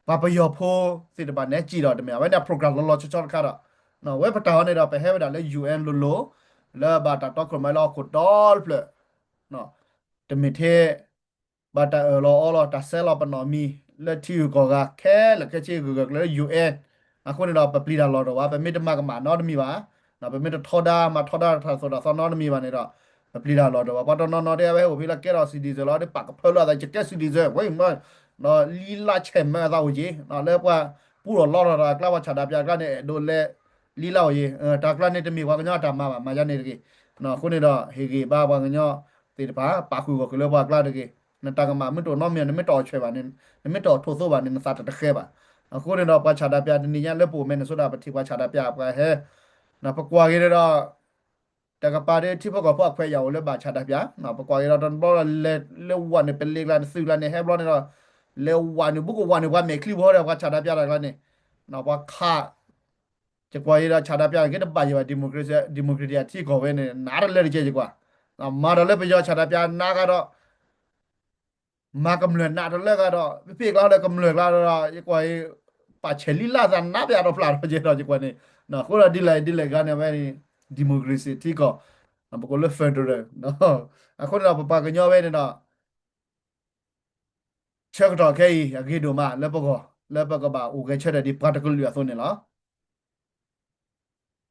ဘာပယောဖိုးစီတပါနဲ့ကြည့်တော့တမဝဲတာ program လောချောခါတော့နော်ဝဲပတာနေတော့ပဲဟဲတာလဲ UN လိုလဲဘာတာတော့ခမလောကိုတော်ဖလနော်တမီသေးဘာတာလောတာဆဲလောပနော်မီလက်တီကိုကခဲလက်ကချေကိုကလဲ UN အခုနေတော့ပပလီတာလောတော့ဘာပဲမိတမကမနော်တမီပါနော်ပဲမိတထောဒါမထောဒါထားဆိုတော့သောနော်တမီပါနေတော့ပပလီတာလောတော့ဘာတော့နော်တဲ့ပဲဟိုဖိလာကဲတော့ CD ဆိုတော့ဒီပတ်ကဖလောတာချက်က CD ဆိုဝိမနော်လီလာချေမဲတော့ကြီးနော်လဲပွားပူတော့လောတာကလာဝချတာပြကနေဒိုလဲလီလာရေတာကလာနေတမီဝါကညတာမရနေတကေနော်ခုနေတော့ဟေကေဘာဝါကညတေတပါပါခုကိုကလောဘကလာတကေနတာကမမတော်နော်မြန်မတော်ချွဲပါနေမတော်ထိုးဆိုပါနေစတာတခဲပါအခုနေတော့ပချတာပြတနေရလက်ပိုမဲဆိုတာပတိပချတာပြပါဟဲနော်ပကွာကေတော့တကပါတဲ့တိဖကဖောက်ခွဲရအောင်လဲပါချတာပြနော်ပကွာကေတော့တန်ဘောလဲဝါနေပလေကလာဆူလာနေဟဲဘလောနေတော့လဲဝါနေบุกဝါနေဝါမဲခလီဘောတော့ချတာပြတာကနေနော်ဘာခါจะกว่าอีราชาดาပြကေတပါရဒီမိုကရေစီအထိကိုပဲနေနားရလဲကြည့်ကွာမာရလဲပြောချာဒာပြနာကတော့မာကမလွန်နာတော့လဲကတော့ပြကလာလဲကမလွန်လာတော့ကွာပါချလီလာဇာနာပြတော့ဖလာတော့ကြတော့ကွာနေနော်ကိုရဒီလိုက်ကနေပဲဒီမိုကရေစီအထိကိုဘကိုလဲဖက်ဒရယ်နော်အခုတော့ပပကညောပဲနေတော့ ချက်တော့ခဲအကေတို့မှာလက်ပကပါဦးခဲချက်တဲ့ဒီ particle ရဆိုနေလား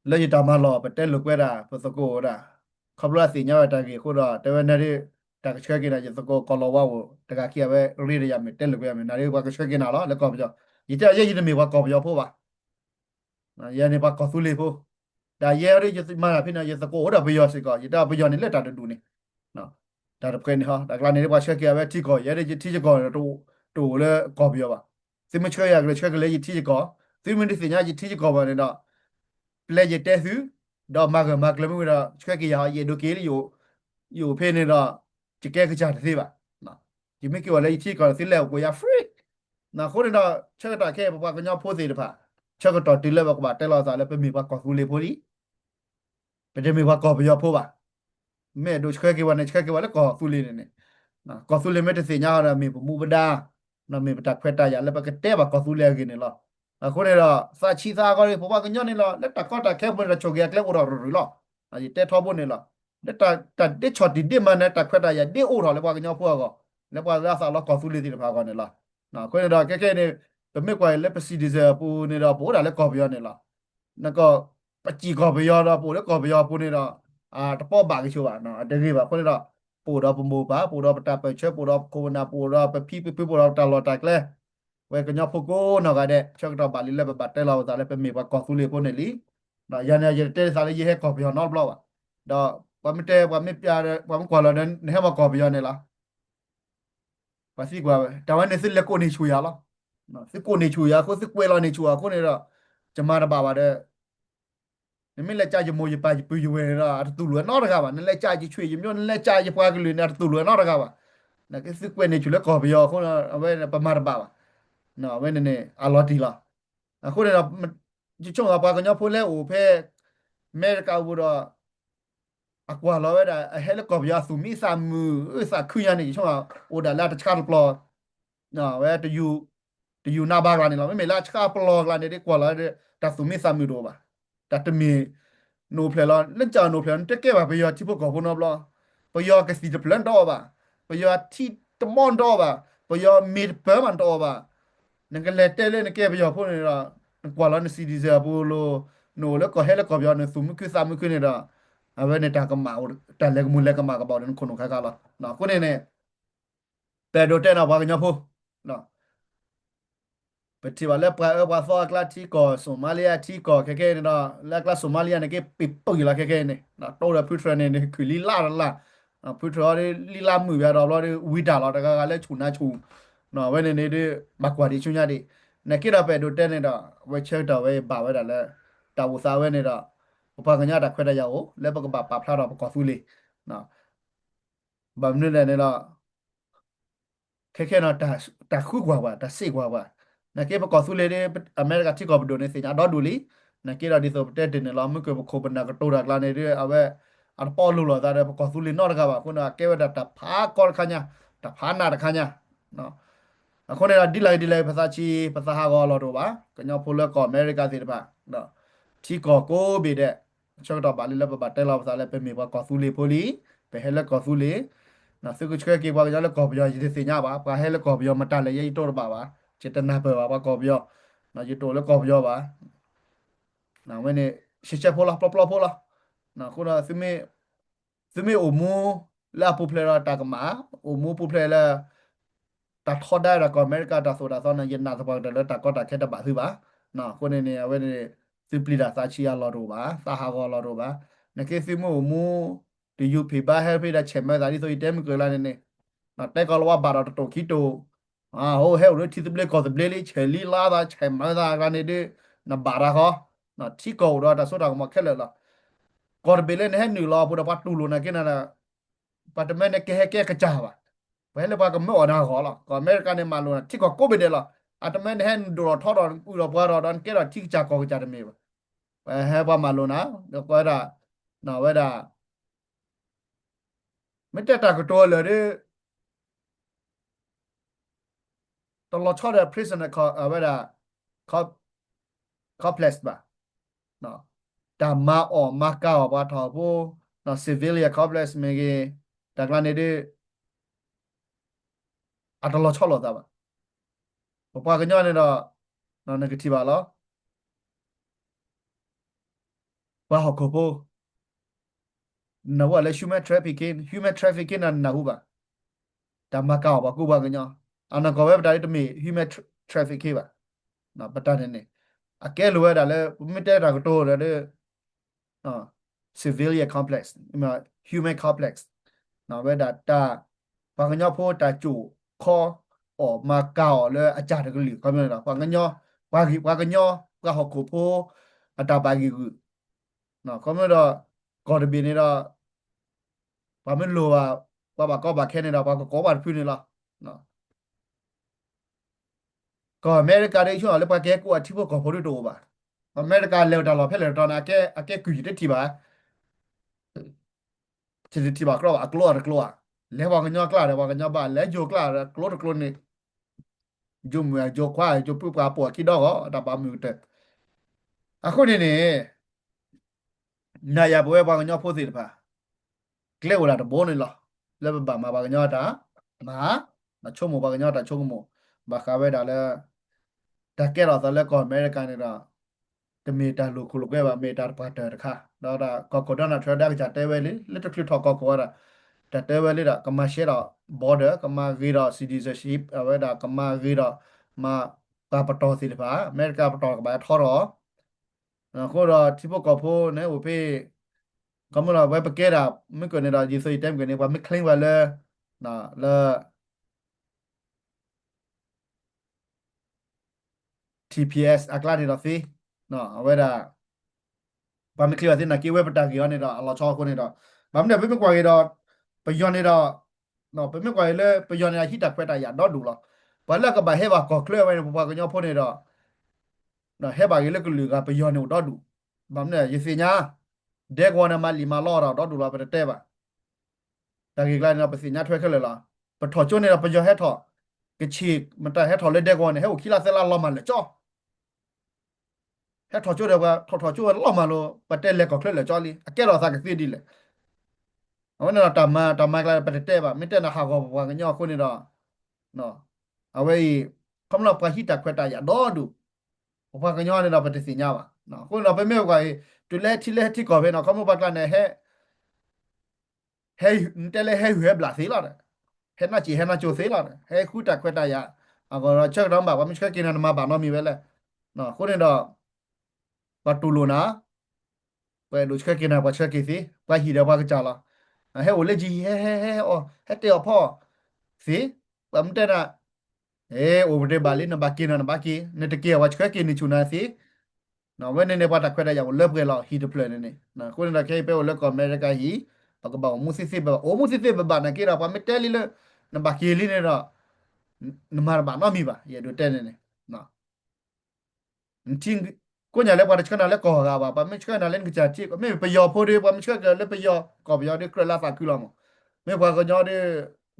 လက်ရတာမလောပတဲလုကွဲတာပစကိုတာခဘလာစီညာတာကေခုတော့တဝနေရတကချက်ကေနာစကိုကလောဝဝတကကီပဲရီရရမယ်တဲလုကွဲမယ်နာရီဘကချက်ကေနာလားလက်ကောပြောရတဲ့ရရမေဘကောပြောဖို့ပါရနေဘကောသူလေးဖို့ဒါရဲရရမလာဖိနာရစကိုတော့ဘယောစကောရတာဘယောနေလက်တာတူနေနော်ဒါတော့ကနေဟာဒါကလာနေဘချက်ကေပဲတီကောရရတီချကောတူလေကောပြောပါစိမချရရကချက်ကလေးတီကောသီမင်းတီညာတီကောပါနေတော့ play တဲ့သူတော့မကလမှုတော့ချက်ကရရေဒိုကေလီယိုဖေးနေတော့တကယ်ကြတဲ့သေးပါနော်ဒီမကေဝလေးတီကောသီလဲကိုရ free နော်ခုနတော့ချက်တာခဲဘာကညဖိုးသေးတဖာချက်တော့တီလဲဘကပါတဲလောက်စားလဲပြမိပါကောကူလေးဖိုးလီပြမိပါကောပြောဖိုးပါမဲတို့ချက်ကေဝနဲ့ချက်ကေဝလဲကောကူလေးနေနော်ကောကူလေးမဲတဲ့စညာရမေမူပဒါနော်မေပတာခွဲတာရလဲဘကတဲပါကောကူလေးကိနေလားအခုနေတော့စာချီစာကောဘဘကညနေလားလက်တကောတာခဲပွင့်ရချိုကကလဲဘောရရလောအဲဒီတဲထောဖို့နေလားလက်တတစ်ချော်ဒီဒီမနဲ့တခွက်တာရဒီအိုတော်လဲဘကညဖိုးကောလဲဘကရစာလောကောကူလေးတိတဖာကောနေလားနော်ခုနေတော့ကဲနေတမစ်ကွာလက်ပစီဒီဇယ်ပူနေတော့ဘောတာလဲကောပြောနေလားနကောပကြည်ကောပြောတော့ပို့လဲကောပြောပူနေတော့တပေါ့ပါကချိုးပါနော်တကယ်ပါခုနေတော့ပို့တော့ပမိုးပါပို့တော့ပတပချက်ပို့တော့ကိုနာပို့တော့ပပိပို့တော့တလော်တက်လဲဝဲကညဖို့ကိုနော်ကတဲ့ချက်တော့ပါလီလက်ပတ်တဲလောက်သားလဲပမေပါကောသူလေးပို့နေလီနော်ရန်ရတဲ့စားလေးရဲကောပြောနော်ဘလောက်ပါတော့ဘာမတဲဘာမပြရဘာမကွာလာတဲ့နေမှာကောပြောနေလားပါစီကွာတဝန်နေစစ်လက်ကိုနေချူရလားနော်စစ်ကိုနေချူရကိုစစ်ကွဲလာနေချူရကိုနေတော့ကျမတပါပါတဲ့နမလက်ကြကြမိုးရပါပူရွယ်တော့အတူလွယ်တော့တကားပါနလက်ကြကြချွေရမျိုးနလက်ကြကြပွားကလေးနဲ့အတူလွယ်တော့တကားပါနကစစ်ကွဲနေချူလက်ကောပြောခုနအဝဲပမာတပါပါနော်ဝဲနေအလော်တီလာအခုတော့ဒီချုံကပါကညဖိုးလဲဦးဖဲမဲကောက်ဘူးတော့အကွာလောဝဲတာဟဲလကောပြောသူမိစာမူစာခွရနေချုံကအိုဒါလာတချာပလောနော်ဝဲတယူနာဘာကနေလောမဲလာချာပလောကလာနေကွာလာတဲ့တသူမိစာမူတော့ပါတတမီနိုဖလလာလက်ချာနိုဖလန်တက်ခဲ့ပါဘယောတိဖို့ကောဘနောဘလောဘယောကစီတပလန်တော့ပါဘယောတီတမွန်တော့ပါဘယောမီပမန်တော့ပါနကလက်တဲလဲနကဲဘယောဖို့နေတော့ကွာလာနေစီဒီဇာဘူလိုနိုလကဟဲလကဘယောနေသူမကိစာမကိနေတော့အဝဲနေတာကမာတလက်မူလက်ကမာကဘောနခုနခါကလာနော်ကိုနေနေပဲဒိုတဲနော်ဘာကညဖို့နော်ပတိပါလက်ပါဆောကလာတီကိုဆိုမာလီယာတီကိုခဲနော်လက်ကလာဆိုမာလီယာနေကပိပုတ်ရလာခဲနေနော်တော့ရဖူထရနေခလီလာဖူထရလီလာမှုရတော့လို့ဝီတာတော့တကလည်းချူနာချူနော်ဝဲနေတဲ့မကွာဒီချွညာဒီနကိရပဲဒိုတဲနေတော့ဝဲချက်တော့ဝဲပါဝဲတာလဲတာဝစာဝဲနေတော့ဘာကညာတာခွဲတရအောင်လက်ပကပါဖလာတော့ကောဖူးလေးနော်ဘာမနေလဲတော့ခဲနော်တာခုကွာပါတာစိကွာပါနကေပကောဆူလေအမေရိကတိကောဘဒိုနေစညာတော့ဒူလီနကေရာဒီဆိုပတက်တင်လာမကေပခိုပနာကတိုရာကလာနေတဲ့အဝဲအပေါ်လူလာတဲ့ပကောဆူလီနော်တကပါခုနကေဝဒတာဖာကောခညာတဖာနာတခညာနော်အခုနေတာဒီလိုက်ဖစာချီဖစာဟာကောလောတော့ပါကညောဖိုလက်ကောအမေရိကစီတပါနော်တီကောကိုဘေတဲ့ချောတော့ပါလီလက်ပတဲလောက်ဖစာလက်ပဲမေပကောဆူလီဖိုလီပဲဟဲလက်ကောဆူလီနော်စကုချကေဘာကြလက်ကောပြောရည်စညာပါဘာဟဲလက်ကောပြောမတလည်းရိတ်တော့ပါจิตนาเปล่าว่าก็ပြောนะจิตโตแล้วก็ပြောပါนะเว้เนี่ยชิเชพอละปลอพอละนะคุณน่ะซิเมโอมูลาปูเพลราตากมาโอมูปูเพลละตาทอดได้ละก็อเมริกาตาโซดาซอนนะยันนาสปอร์ตแล้วตาก็ตาแค่ตะบะคือบ่นะคนเนี่ยเว้เนี่ยซิปลีดาซาชิยาลอโดบ่ซาฮาก็ลอโดบ่นะเคซิโมโอมูဒီယူဖေပါဟဲဖေးတဲ့ချေမဲသားဒီဆိုတဲမကလာနေနေနော်တဲကောလဝဘာရတိုခီတိုဟိုဟဲရတီတဘလေကောတဘလေလေးချဲလီလာတာချဲမဲသားကနေဒီနဘာရာခောနော်တီကောတော့တဆိုတော့မခက်လဲလားကောဘလေနဲ့နူလာပူတော့ပတ်တူလို့နေကနာပတ်မဲနဲ့ကဲကကြပါဘယ်လေပါကမော်နာခောလားကောအမေရိကန်နဲ့မလို့တီကောကိုဘီတယ်လားအတမဲနဲ့ဒူတော့ထော်တော့ဥတော့ဘွားတော့ကဲတော့တီချာကောကြတယ်မေပါဟဲပါမလို့နာတော့ကွာတာနော်ဝဲတာမတက်တာကတော့လေตลอดชอดa prisoner เวลาcomplex ป่ะเนาะแต่มาออกมาเก่าป่ะทอผู้เนาะ civilian complex เมื่อกี้แต่กลางนี้ดิอัตลอดชอดหรอจ้ะป่ะ ပပကညောနေတော့နော် negative ပါလောဘာဟောကိုနော်ဝါလေ human trafficking နာဟုပါဒါမကောက်ပါကိုပါကညောအနာကောဝဲပတာတမေ human trafficking ပါနော်ပတာနေအကဲလိုရတာလဲမတဲတာကတော့တယ်နော် civilian complex ဒီမှာ human complex နော်ဝဲတာဘာကညောဖို့တာကျူခေါ်အော်မကောက်လဲအကြတကလူကမလားဘာကညောဘာကညောကဟောကိုဖို့အတာပါကြီးကူနော်ကမတော့ကော်ဒဘီနေတော့ဘာမလို့ဘာကောဘာခဲနေတော့ဘာကောဘာပြနေလားနော်ကောအမေရိကန်တွေချောလဲပါကဲကိုအထီဖို့ကောဖို့တို့ပါအမေရိကန်လေတော်ဖက်လေတော်နာအကဲကူရတဲ့တီပါတီပါကတော့ကလောလဲဘာကညောကလာတယ်ဘာကညောပါလဲဂျိုကလာကလောနေဂျုံမဂျိုခွာဂျိုပူပါပေါ်ကိတော့ဒါပါမြူတဲ့အခုနေနာရပွဲဘာကညောဖို့စီတပါကလေဝလာတဘောနေလားလဲဘာမှာဘာကညောတာမာမချုံမဘာကညောတာချုံမဘာခါဝဲတာလဲတကဲတော့လည်းကောအမေရိကန်နေတာတမီတာလိုခုလိုပဲပါမေတာပါတာတခါတော့ဒါကောဒနာထရဒါကကြတဲဝဲလေလက်တခလထောက်ကောကောရတတဲဝဲလေဒါကမရှေတော့ border ကမဂီတော့ citizenship ဝဲဒါကမဂီတော့မပါပတော်စီတပါအမေရိကပတော်ကဘာထော်တော့ခေါ်တော့တိပကောဖိုနဲဝပေကမလာဝဲပကဲတာမကနေတော့ဒီဆိုတမ်ကနေဘာမကလင်းဝဲလဲနော်လဲ TPS အကလာနေတော့စီနော်ဝဲဒါဘာမကလီဝါစင်နာကေဝဲပတာကီရနေတော့အလောချောကိုနေတော့ဘာမနဲ့ဘယ်မကွာရတော့ပယောနေတော့နော်ဘယ်မကွာရလဲပယောနေတာဟိတာခွဲတာရတော့ဒူလားဘာလကဘာဟဲဘာကောကလဲဝဲဘာကညောဖို့နေတော့နော်ဟဲဘာရလဲကလူကပယောနေတော့ဒူဘာမနဲ့ရစီညာဒဲကွာနမလီမာလောတော့ဒူလားပတဲ့ပါတာကီကလာနေပစီညာထွဲခက်လေလားပထောချိုနေတော့ပယောဟဲထောကချီမတဟဲထောလေဒဲကွာနေဟဲကိုခီလာဆဲလာလောမလဲကြောဟဲထောချိုတော့ထောချိုလောမလို့ပတဲ့လက်ကောကလဲကြောလီအကဲတော့စားကစီဒီလေအဝနတမကလာပတဲ့ပါမတဲ့နာဟာကောဘာကညောခုနေတော့နော်အဝဲကမလပဟိတခွတ်တရတော့ဒူဘာကညောနေတော့ပတဲ့စီညာပါနော်ခုတော့ပဲမြေကွာတူလက်တီလက်တီကောပဲနော်ကမဘကလာနေဟဲတဲလေဟဲဟွေဘလာစီလာတယ်ဟဲနာချီဟဲနာချိုစီလာတယ်ဟဲခုတခွတ်တရအကောချက်တော့ဘာမရှိကိနနမဘာနော်မီပဲလေနော်ခုနေတော့ဘတူလိုနာပဲလူချက်ကိနဘာချက်ကိစီဘာဟီတော့ဘာကကြလားဟဲ့ိုလေကြီးဟဲအော်ဟဲ့တေဖောစီပမ်တနာโอเวอร์บาลีนบากินบากีเนตเกียวัชเคกินชูนาစီနော်ဝဲနေနေပါတခွဲတဲ့ရောက်လက်ပွဲလောက်ဟီတပလနေနေနော်ကိုနေတာကေပဲလက်ကောအမေရိကဟီပကဘာမူစီစီဘအိုမူစီစီဘဘာနကေရာပါမတဲလီလနဘကီလီနေတော့နမဘာနော်မီပါရဒတဲနေနေနော်ချင်းကိုညာလက်ပါတချကနာလက်ကောကပါမချကနာလန်ကချာချီမေပယောဖိုးတွေပါမချကလက်ပယောကောပယောတွေခရလာဖာကူလောမမေဘာကညောတွေ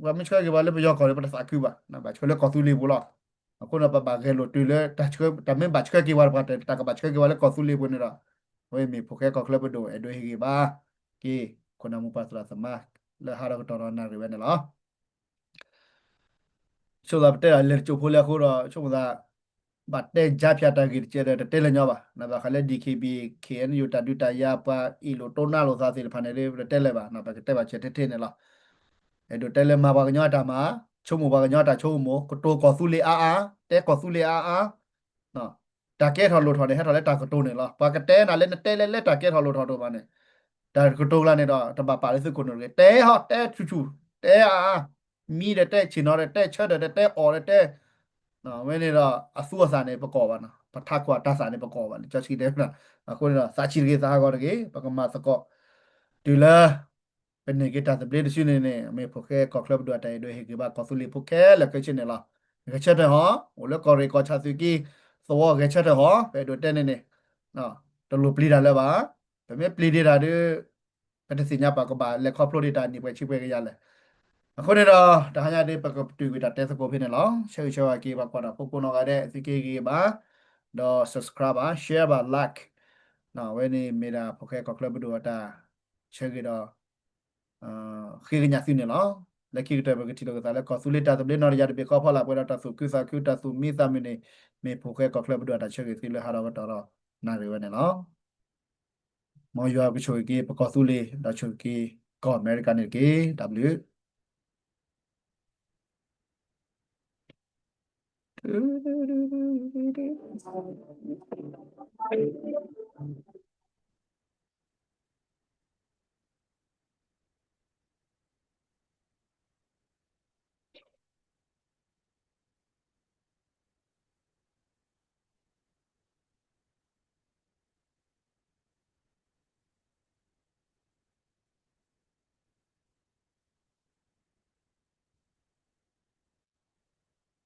ဘာမချကကဘာလက်ပယောကောတွေပတဖာကူပါနော်ဘာချကလက်ကောသူလီဘူးလားအခုနပပဂဲလိုတူလေတချကတမင်ဘချကကေဝါပါတကဘချကကေဝါလေကောသူလီဘူးနေတာဝဲမီဖိုခဲကောကလဘဒိုအဒွေဟီဘာကေခုနမပတ်လာသမလဟာရကတော်နာရဝဲနလားချိုလာတဲ့လေချိုဖိုလေခိုတော့ချိုသာบัดเตจับยาตากิเจเดเตเลญอba na ba khale dkb knu ta du ta ya pa i lo tona lo sa sil phane le tel le ba na ba te ba che te ne la e do tel le ma ba gnyo ta ma chu mo ba gnyo ta chu mo ko to ko su le a te ko su le a no ta ke tho lo tho ne ha tho le ta ko to ne la ba ka te na le te le ta ke tho lo tho to ba ne ta ko to la ne do ta ba pa le su ko no le te ho te chu te a mi de te chin no de te cha de te o de teနော်ဝင်းနေတော့အဆူအစာနဲ့ပကောပါနော်ပထကွာတဆာနဲ့ပကောပါလေချချီတယ်နော်အခုနေတော့စာချီကေစားကောတကေပကမစကောတူလာပနေကေတာတပလေးတရှိနေနေအမေဖိုခဲကောကလပ်ဒွတ်တိုင်တို့ဟေကေဘာကောဆူလီဖိုခဲလကချင်နေလားကချက်တဲ့ဟောဟိုလကောရီကောချာစုကီသောကချက်တဲ့ဟောပဲတို့တဲ့နေနေနော်တလူပလီတာလဲပါဒါပေမဲ့ပလီတာတွေပတစီညာပါကပါလက်ခေါပလိုဒေတာနေပဲချိပွဲကြရလဲအခုနေတော့ဒါဟာရတဲ့ပကတူဝီတာတက်စကိုဖြစ်နေလောရှေ့ရှောကေပါကွာတာပုပ်ကုနောကတဲ့စီကေကေပါတော့ subscribe ပါ share ပါ like နော်ဝဲနေမေတာဖိုခဲကောကလပ်ဒူတာရှေ့ကတော့ခေကညာစီနေလော လက်ခိတဲ့ဘကတိလောကစားလက်ကောဆူလီတာတဘလနော်ရတဲ့ကောဖလာပွဲတာဆူကူစာကူတာဆူမီသမီနေမေဖိုခဲကောကလဘဒတာချက်စီလဟာရဝတော်နာရီဝနေနော်မောရွာကချိုကေပကောဆူလီဒါချိုကေကောအမေရိကန်နေကေ W